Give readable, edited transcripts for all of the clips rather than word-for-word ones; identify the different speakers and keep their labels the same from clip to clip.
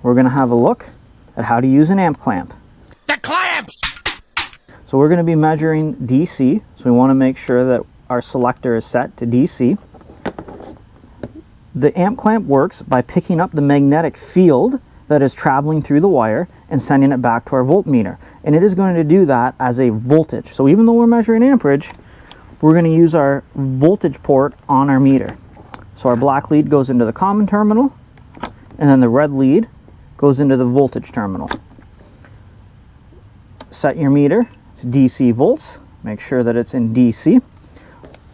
Speaker 1: we're going to have a look at how to use an amp clamp.
Speaker 2: The clamps!
Speaker 1: So we're going to be measuring DC, so we want to make sure that our selector is set to DC. The amp clamp works by picking up the magnetic field that is traveling through the wire and sending it back to our voltmeter. And it is going to do that as a voltage. So even though we're measuring amperage, we're going to use our voltage port on our meter. So our black lead goes into the common terminal, and then the red lead goes into the voltage terminal. Set your meter to DC volts. Make sure that it's in DC.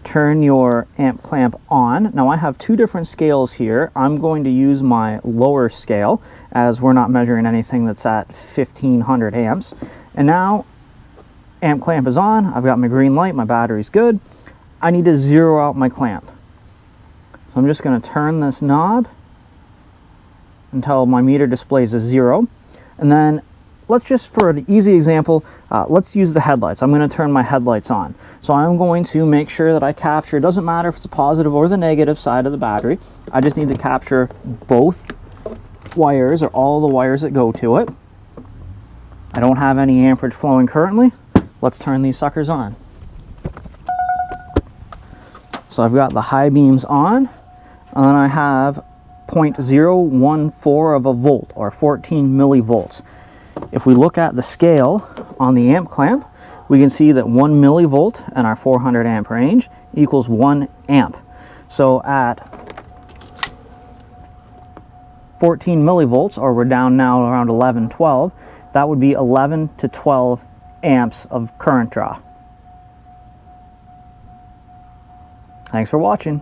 Speaker 1: Turn your amp clamp on. Now I have two different scales here. I'm going to use my lower scale as we're not measuring anything that's at 1500 amps. And now amp clamp is on. I've got my green light, my battery's good. I need to zero out my clamp. So I'm just going to turn this knob until my meter displays a 0. And then let's just, for an easy example, let's use the headlights. I'm going to turn my headlights on. So I'm going to make sure that I capture, it doesn't matter if it's a positive or the negative side of the battery. I just need to capture both wires, or all the wires that go to it. I don't have any amperage flowing currently. Let's turn these suckers on. So I've got the high beams on, and then I have 0.014 of a volt, or 14 millivolts. If we look at the scale on the amp clamp, we can see that 1 millivolt in our 400 amp range equals 1 amp. So at 14 millivolts, or we're down now around 11, 12, that would be 11 to 12 amps of current draw. Thanks for watching.